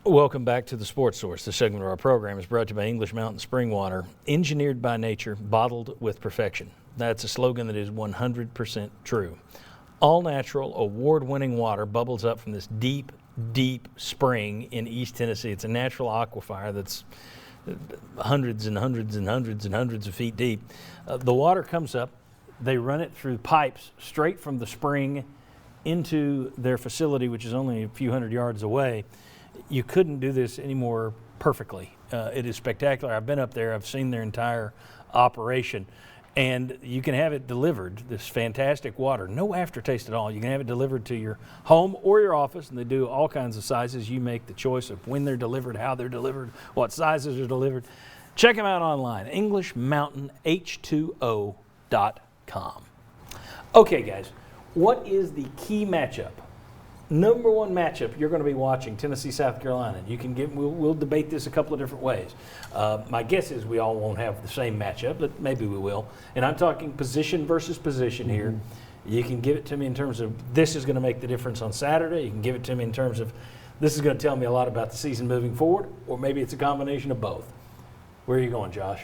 Welcome back to the Sports Source. This segment of our program is brought to you by English Mountain Spring Water, engineered by nature, bottled with perfection. That's a slogan that is 100% true. All natural, award-winning water bubbles up from this deep, deep spring in East Tennessee. It's a natural aquifer that's hundreds and hundreds and hundreds and hundreds of feet deep. The water comes up. They run it through pipes straight from the spring into their facility, which is only a few hundred yards away. You couldn't do this any more perfectly. It is spectacular. I've been up there. I've seen their entire operation. And you can have it delivered, this fantastic water, no aftertaste at all. You can have it delivered to your home or your office, and they do all kinds of sizes. You make the choice of when they're delivered, how they're delivered, what sizes are delivered. Check them out online, EnglishMountainH2O.com. Okay, guys, what is the key matchup? Number one matchup you're going to be watching, Tennessee, South Carolina. You can we'll debate this a couple of different ways. My guess is we all won't have the same matchup, but maybe we will. And I'm talking position versus position here. You can give it to me in terms of this is going to make the difference on Saturday. You can give it to me in terms of this is going to tell me a lot about the season moving forward, or maybe it's a combination of both. Where are you going, Josh?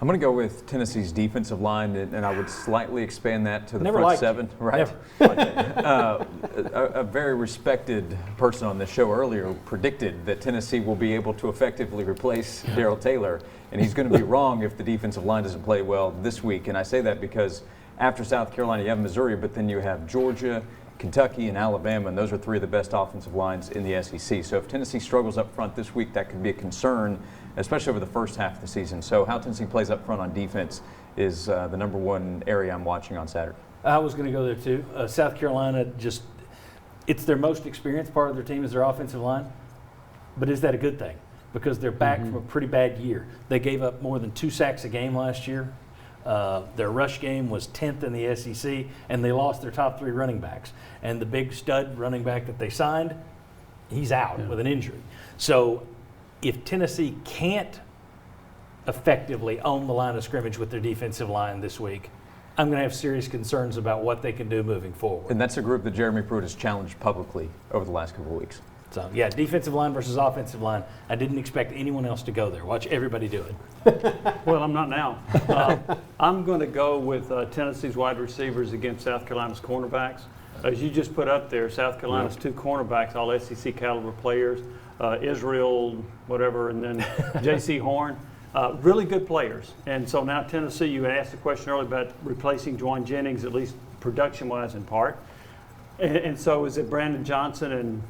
I'm going to go with Tennessee's defensive line, and I would slightly expand that to the Never front liked seven. you. Right. A very respected person on this show earlier predicted that Tennessee will be able to effectively replace Darrell Taylor, and he's going to be wrong if the defensive line doesn't play well this week. And I say that because after South Carolina, you have Missouri, but then you have Georgia, Kentucky, and Alabama, and those are three of the best offensive lines in the SEC. So if Tennessee struggles up front this week, that could be a concern, especially over the first half of the season. So how Tennessee plays up front on defense is the number one area I'm watching on Saturday. I was going to go there too. South Carolina, it's their most experienced part of their team is their offensive line. But is that a good thing? Because they're back from a pretty bad year. They gave up more than 2 sacks a game last year. Their rush game was 10th in the SEC, and they lost their top 3 running backs. And the big stud running back that they signed, he's out with an injury. So if Tennessee can't effectively own the line of scrimmage with their defensive line this week, I'm going to have serious concerns about what they can do moving forward. And that's a group that Jeremy Pruitt has challenged publicly over the last couple of weeks. So, yeah, defensive line versus offensive line. I didn't expect anyone else to go there. Watch everybody do it. Well, I'm not now. I'm going to go with Tennessee's wide receivers against South Carolina's cornerbacks. As you just put up there, South Carolina's 2 cornerbacks, all SEC caliber players, Israel, whatever, and then J.C. Horn. Really good players. And so now Tennessee, you asked the question earlier about replacing Juwan Jennings, at least production-wise in part. And so is it Brandon Johnson, and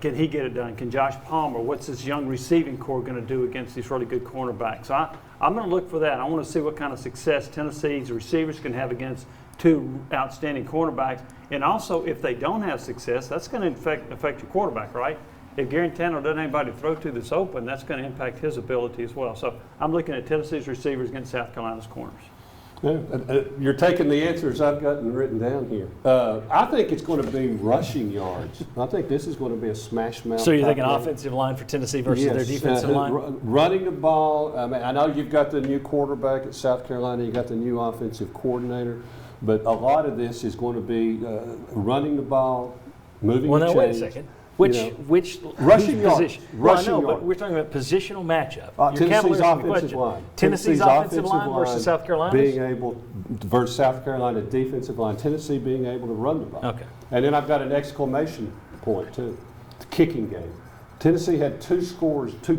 can he get it done? Can Josh Palmer, what's this young receiving core going to do against these really good cornerbacks? So I'm going to look for that. I want to see what kind of success Tennessee's receivers can have against 2 outstanding cornerbacks. And also, if they don't have success, that's going to affect your quarterback, right? If Guarantano doesn't have anybody to throw to that's open, that's going to impact his ability as well. So I'm looking at Tennessee's receivers against South Carolina's corners. You're taking the answers I've gotten written down here. I think it's going to be rushing yards. I think this is going to be a smash mouth. So you're thinking offensive line for Tennessee versus their defensive line? Running the ball. I mean, I know you've got the new quarterback at South Carolina. You've got the new offensive coordinator. But a lot of this is going to be running the ball, moving the chains. Wait a second. Which rushing yards. Position? Rushing yards. yards. But we're talking about positional matchup. Tennessee's offensive line. Tennessee's offensive line versus South Carolina's? Being able versus South Carolina defensive line. Tennessee being able to run the ball. Okay. And then I've got an exclamation point too. The kicking game. Tennessee had 2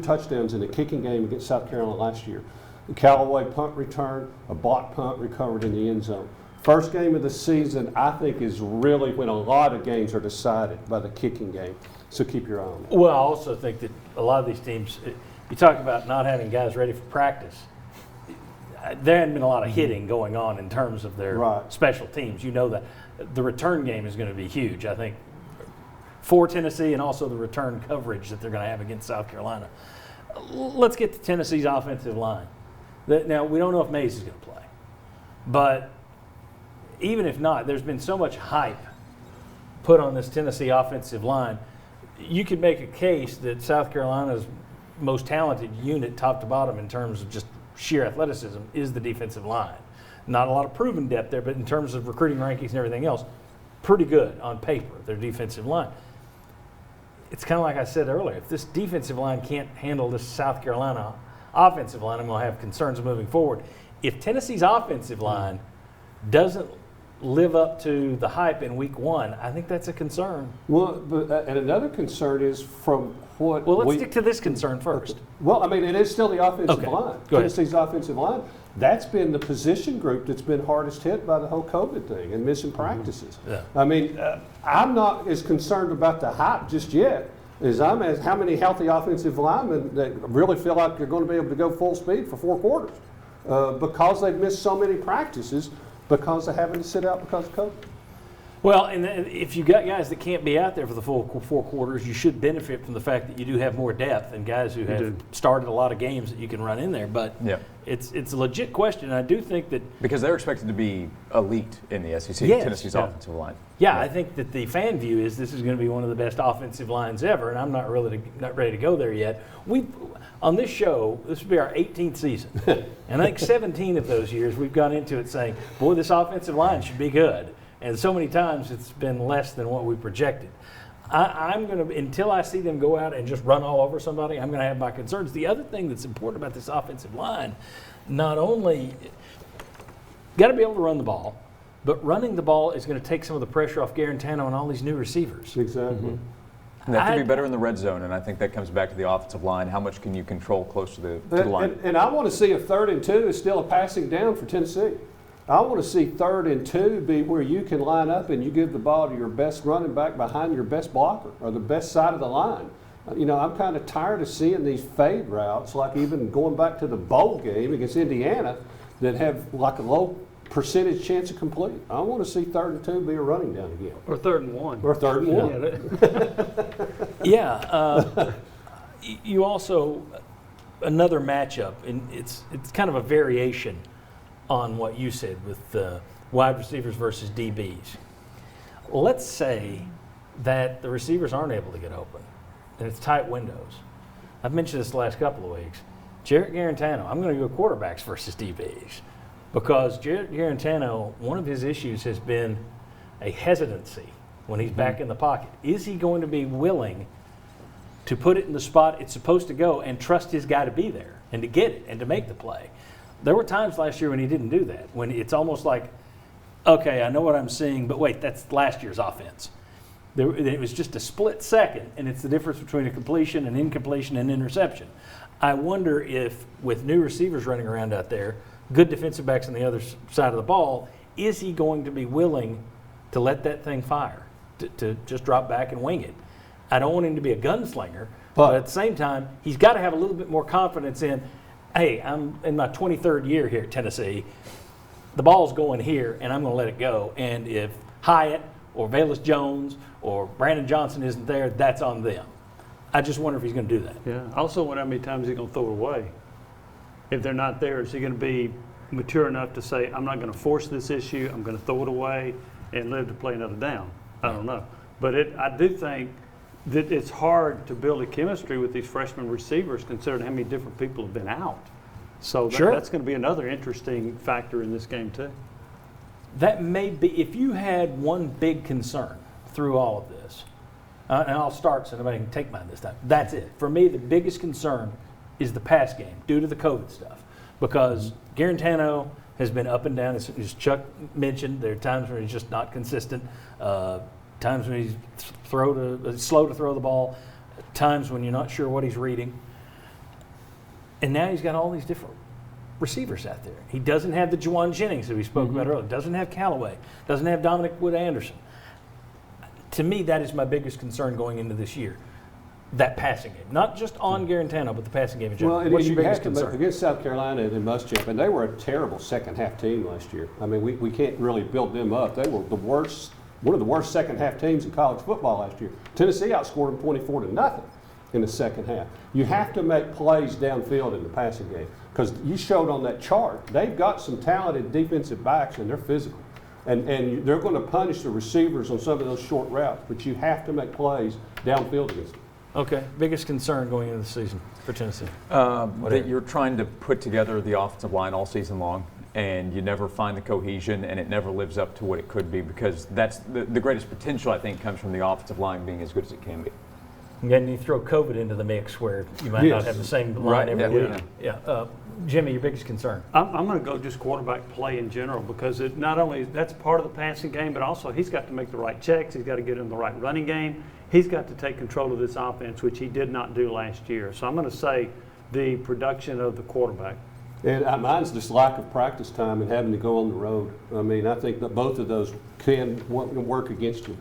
touchdowns in the kicking game against South Carolina last year. The Callaway punt return, a block punt recovered in the end zone. First game of the season, I think, is really when a lot of games are decided by the kicking game. So keep your eye on that. Well, I also think that a lot of these teams, you talk about not having guys ready for practice. There hadn't been a lot of hitting going on in terms of their special teams. You know that the return game is going to be huge, I think, for Tennessee, and also the return coverage that they're going to have against South Carolina. Let's get to Tennessee's offensive line. Now, we don't know if Mays is going to play, but even if not, there's been so much hype put on this Tennessee offensive line. You could make a case that South Carolina's most talented unit, top to bottom, in terms of just sheer athleticism, is the defensive line. Not a lot of proven depth there, but in terms of recruiting rankings and everything else, pretty good on paper, their defensive line. it's kind of like I said earlier. If this defensive line can't handle this South Carolina offensive line, I'm going to have concerns moving forward. If Tennessee's offensive line doesn't live up to the hype in week 1, I think that's a concern. Well, and another concern is from what Well, let's stick to this concern first. Well, I mean, it is still the offensive Okay, line. go ahead. Tennessee's offensive line. That's been the position group that's been hardest hit by the whole COVID thing and missing practices. Yeah. I mean, I'm not as concerned about the hype just yet as I'm as how many healthy offensive linemen that really feel like they're going to be able to go full speed for 4 quarters because they've missed so many practices because they're having to sit out because of COVID. Well, and if you got guys that can't be out there for the full 4 quarters, you should benefit from the fact that you do have more depth and guys who have started a lot of games that you can run in there. But Yeah. it's a legit question. I do think that, Because they're expected to be elite in the SEC, Yes. Tennessee's Yeah. offensive line. yeah, I think that the fan view is this is going to be one of the best offensive lines ever, and I'm not ready to go there yet. On this show, this will be our 18th season, and I think 17 of those years we've gone into it saying, boy, this offensive line should be good. And so many times it's been less than what we projected. I'm going to, until I see them go out and just run all over somebody, I'm going to have my concerns. The other thing that's important about this offensive line, not only got to be able to run the ball, but running the ball is going to take some of the pressure off Garantano and all these new receivers. Exactly. And they have to be I- better in the red zone, and I think that comes back to the offensive line. How much can you control close to the line? And I want to see a 3rd and 2 is still a passing down for Tennessee. I want to see 3rd and 2 be where you can line up and you give the ball to your best running back behind your best blocker or the best side of the line. You know, I'm kind of tired of seeing these fade routes, like even going back to the bowl game against Indiana, that have like a low percentage chance of complete. I want to see 3rd and 2 be a running down again. Or 3rd and 1. Or 3rd and 1. Yeah. You also, another matchup, and it's kind of a variation on what you said with wide receivers versus DBs. Let's say that the receivers aren't able to get open, and it's tight windows. I've mentioned this the last couple of weeks. Jarrett Garantano, I'm going to go quarterbacks versus DBs because Jarrett Garantano, one of his issues has been a hesitancy when he's back in the pocket. Is he going to be willing to put it in the spot it's supposed to go and trust his guy to be there and to get it and to make the play? There were times last year when he didn't do that, when it's almost like, okay, I know what I'm seeing, but wait, that's last year's offense. It was just a split second, and it's the difference between a completion, an incompletion, and interception. I wonder if, with new receivers running around out there, good defensive backs on the other side of the ball, is he going to be willing to let that thing fire, to just drop back and wing it? I don't want him to be a gunslinger, but at the same time, he's got to have a little bit more confidence in, hey, I'm in my 23rd year here at Tennessee. The ball's going here, and I'm going to let it go. And if Hyatt or Velus Jones or Brandon Johnson isn't there, that's on them. I just wonder if he's going to do that. Yeah. I also wonder how many times he's going to throw it away. If they're not there, is he going to be mature enough to say, I'm not going to force this issue, I'm going to throw it away and live to play another down? I don't know. But I do think that it's hard to build a chemistry with these freshman receivers considering how many different people have been out. So Sure. that's going to be another interesting factor in this game too. That may be, if you had one big concern through all of this, and I'll start so nobody can take mine this time. That's it. For me, the biggest concern is the pass game due to the COVID stuff. Because Garantano has been up and down, as Chuck mentioned. There are times where he's just not consistent, times when he's slow to throw the ball, times when you're not sure what he's reading. And now he's got all these different receivers out there. He doesn't have the Juwan Jennings that we spoke about earlier, doesn't have Callaway, doesn't have Dominic Wood-Anderson. To me, that is my biggest concern going into this year, that passing game. Not just on Garantano, but the passing game in general. Well, What's you your have biggest to concern? against South Carolina and Muschamp, and they were a terrible second half team last year. I mean, we can't really build them up. They were the worst, one of the worst second half teams in college football last year. Tennessee outscored them 24-0 in the second half. You have to make plays downfield in the passing game because you showed on that chart they've got some talented defensive backs and they're physical. And they're going to punish the receivers on some of those short routes, but you have to make plays downfield against them. Okay, biggest concern going into the season for Tennessee? That you're trying to put together the offensive line all season long, and you never find the cohesion, and it never lives up to what it could be, because that's the greatest potential, I think, comes from the offensive line being as good as it can be. And then you throw COVID into the mix where you might not Yes. have the same line Right, every yeah. week. Yeah. Jimmy, your biggest concern? I'm going to go just quarterback play in general because it not only that's part of the passing game, but also he's got to make the right checks. He's got to get in the right running game. He's got to take control of this offense, which he did not do last year. So I'm going to say the production of the quarterback. And mine's just lack of practice time and having to go on the road. I mean, I think that both of those can work against you.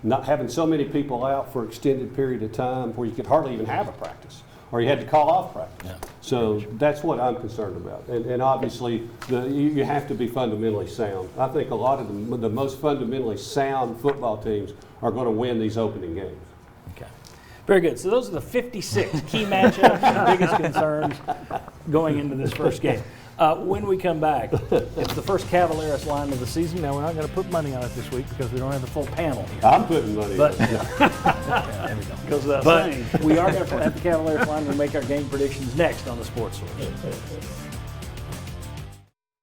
Not having so many people out for extended period of time where you could hardly even have a practice, or you had to call off practice. Yeah. So that's what I'm concerned about. And obviously, you have to be fundamentally sound. I think a lot of the most fundamentally sound football teams are going to win these opening games. Okay. Very good. So those are the 56 key matchups and biggest concerns going into this first game. When we come back, it's the first Cavaliers line of the season. Now, we're not going to put money on it this week because we don't have the full panel here. I'm putting money But, on it. yeah, there we go. Because of that But thing. we are going to have the Cavaliers line. We'll make our game predictions next on the Sports Source.